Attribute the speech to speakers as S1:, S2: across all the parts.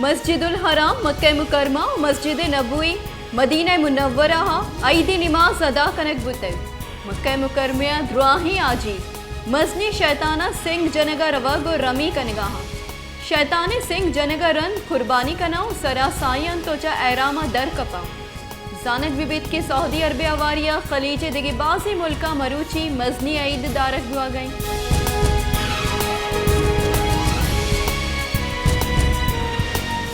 S1: मस्जिदुल हराम मक्का मुकरमा मस्जिद नबवी Medina Munawwara ईदी नमाज अदा कनक बुते मक्का मुकरमा द्रुआही आजी मजनी शैताना सिंह जनगा रवग रमी कनगा शैतान सिंह जनगा रन कुर्बानी कनाओ सरा सायन तोचा ऐरामा दर कपा जानक विबित के सऊदी अरब अवारिया खलीजे दिगे बाजी मुल्का मरूची मजनी ईद दारक हुआ गई।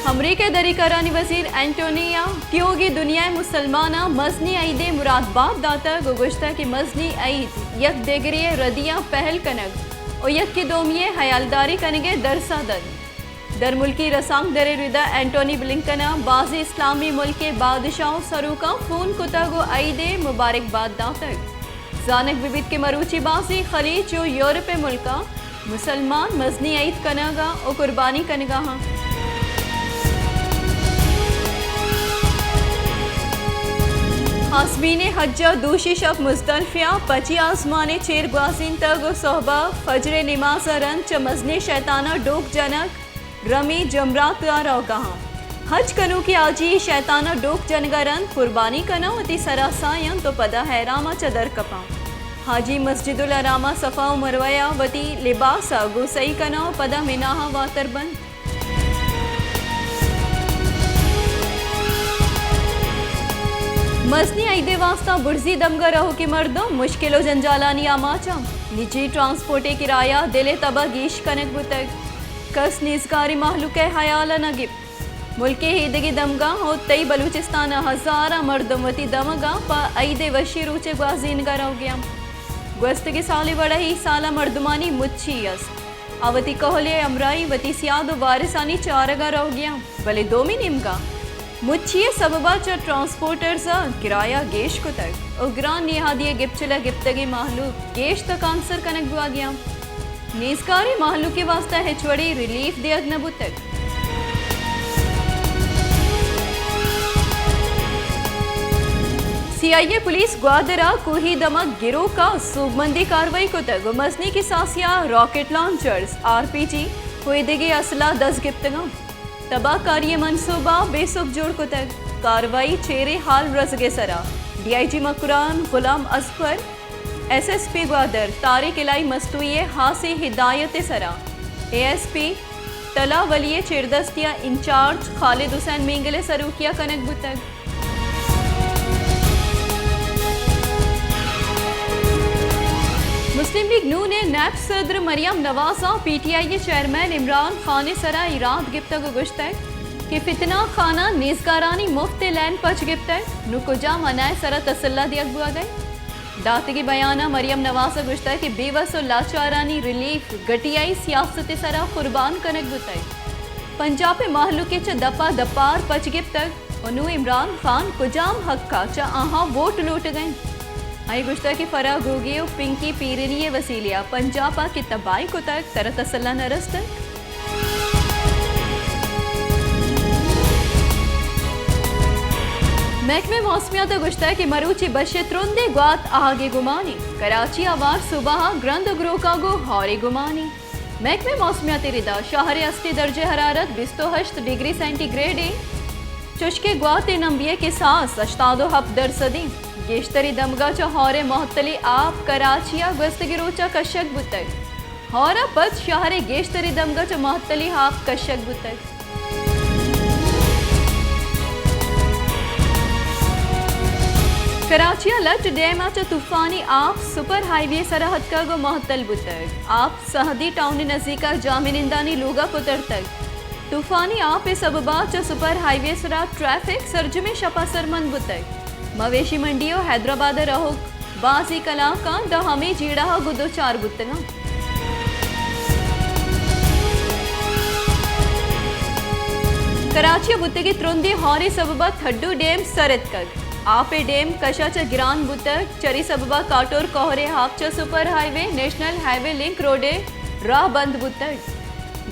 S1: अमरीका दरी करानी वजीर एंटोनिया क्योंकि दुनिया मुसलमाना मजनी ईदे मुरादबाद दाता गुगुश्ता की मजनी ईद यक देगरिए रदिया पहल कनक और यक की दोमिये हयालदारी कनगे दरसा दर मुल्की रसांग दरे रिदा एंटोनी ब्लिंकना बाजी इस्लामी मुल्क के बादशाह सरूका फोन कुतगो ईदे मुबारकबाद दातक जानक विबित के मरूची बाजी खलीज जो यूरोप मुल्का मुसलमान मजनी ईद कनागा और कुर्बानी कनगा हासबीन हज्जा दूशी शब मुस्तल्फिया पची आसमाने चेर बासिन तग सोहबा फजरे नमाज रन च मजने शैताना डोक जनक रमी जमरात रौगहा हज कनु की आजी शैताना डोक जनगा रन कुर्बानी कना अति सरासायन तो पदा हैरामा चदर कपा हाजी मस्जिदुल अरामा सफा मरवया वती लिबासा गुसई कना पदा मिनाहा वातरबंद मसनी ईदे वास्ता बुर्जी दमगा रहो की मर्दों मुश्किलों जंजालानी आमाचा निजी ट्रांसपोर्टे किराया दिले तबा गीश कनक बुतक कस निजकारी महलुक हयाला नगिब मुल्के हीदगी दमगा हो तई बलूचिस्तान हजारा मर्दमती दमगा पा ईदे वशी रूचे ग्वाजीन का रहो गया ग्वस्त के साले बड़ा ही साला मर्दमानी मुच्छी यस अवती कहले अमराई वती सियादो वारिसानी चारगा रहो गया भले दोमी निमगा मुच्छिए सबबा च ट्रांसपोर्टर्स किराया गेश को तक उग्रान निहादिए गिपचला गिप्तगी माहलूक गेश तक आंसर कनक बुआ गया नीजकारी माहलू के वास्ता हिचवड़ी रिलीफ दे अग्नबु तक सीआईए पुलिस ग्वादरा कोही दमक गिरोह का सूबमंदी कार्रवाई को तक मजनी की सासिया रॉकेट लॉन्चर्स आरपीजी हुईदगी असला 10 गिप्तगा तबाहकारी मंसूबा बेसुख जोड़ को तक कार्रवाई चेरे हाल रसगे सरा डीआईजी मकुरान गुलाम असफर एसएसपी ग्वादर तारिक इलाई मस्तुए हासे हिदायत सरा एएसपी तला वलिए चिरदस्तिया इंचार्ज खालिद हुसैन मेंगले सरूकिया कनक बुतक मुस्लिम लीग नू ने नैब सदर मरियम नवाजा पीटीआई के चेयरमैन इमरान खान सरा इराद गिफ्तग गुश्तक कि फितना खाना निजगारानी मुफ्त लैन पच गिफ्तक नुकुजा मनाए सरा तसल्ला दिया गुआ गए दातगी बयाना मरियम नवाजा गुश्तक कि बेवस और लाचारानी रिलीफ गटियाई सियासत सरा कुर्बान कनक गुतक पंजाब महलू के च दपा दपार पच गिफ्तक उनु इमरान खान कुजाम हक्का च आहा वोट लूट गए आई गुश्ता की फरा गोगे पिंकी पीरनी वसीलिया पंजाबा की तबाही को तक तरह तसल्ला नरस तक महकमे मौसमियात गुश्ता की मरूची बशे त्रुंदे ग्वात आगे गुमानी कराची आवार सुबह ग्रंद ग्रोका गो हौरे गुमानी महकमे मौसमियात रिदा शहर अस्ती दर्जे हरारत 28 डिग्री सेंटीग्रेड चुशके ग्वात नंबिये के सास अश्तादो हफ दरसदी गेश्तरी दमगा च हौरे मोहतली आप कराचिया गस्तगी रोचा कशक बुतक हौरा पद शहरे गेश्तरी दमगा च मोहतली आप कशक बुतक कराचिया लट डैमा च तूफानी आप सुपर हाईवे सरहद का गो मोहतल बुतक आप सहदी टाउन नजीका जामिनिंदानी लूगा पुतर तक तूफानी आप सबबा च सुपर हाईवे सरा ट्रैफिक सरजमे शपा सरमंद बुतक मवेशी मंडियो हैदराबाद रहो बाजी कला का द हमें जीड़ा गुदो 4 बुतगा कराची बुतगी त्रुंदी हौरे सबबा थड्डू डैम सरत कग आपे डैम कशा च गिरान बुतक चरी सबबा काटोर कोहरे हाफ च super highway national highway link रोडे राह बंद बुतक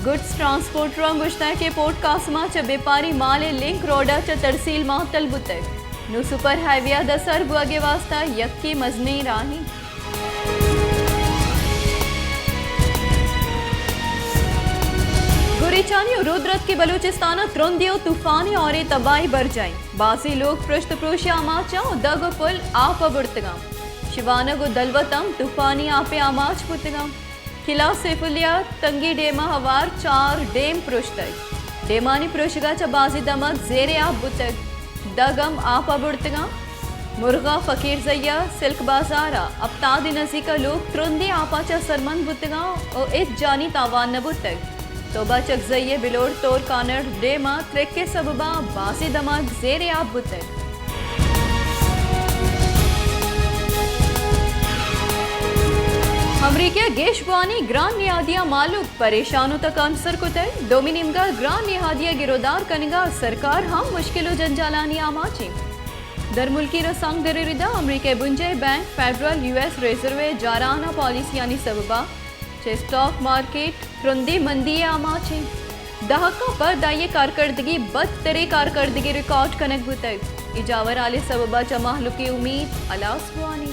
S1: गुड्स ट्रांसपोर्ट गुश्ता के पोर्ट कासमा च व्यापारी माले लिंक रोडा च तरसील मातल बुतक नु सुपर हाईवे दसर बुआगे वास्ता यक्की मजनी राही बेचानी और रुद्रत के बलूचिस्तान त्रुंदियो तूफानी और तबाही बर जाए बासी लोग पृष्ठ प्रोशिया आमाचा दग पुल आप बुर्तगा शिवानग दलवतम तूफानी आपे आमाच पुतगा किला सेफुलिया तंगी डेमा हवार 4 डेम पृष्ठ डेमानी पृष्ठगाच्या बाजी दमक जेरे आप बुतग दगम आप बुर्तगा मुर्गा फकीर जय्या सिल्क बाजारा अपताद नजी का लोग त्रुंदी आपाचा सरमन बुतगा और एक जानी तावान न बुतग तोबा चक जय्ये बिलोर तोर कानड़ डेमा त्रेक के सबबा बासी दमक जेरे आप बुतग अमरीका गेशवानी ग्रान निहादिया मालूक परेशानों तक अंसर कुतय डोमिनिमगा ग्रान निहादिया गिरोदार कनिगा सरकार हम मुश्किलों जंजालानी आमाची दर मुल्की रसांग दरिदा अमरीका बुंजे बैंक फेडरल यूएस रिजर्व जाराना पॉलिसी यानी सबबा चे स्टॉक मार्केट रुंदी मंदी आमाची दहका पर दाये कारकर्दगी बदतरे कारकर्दगी रिकॉर्ड कनक बुतक इजावर आले सबबा चमाहलुकी उम्मीद अलास्वानी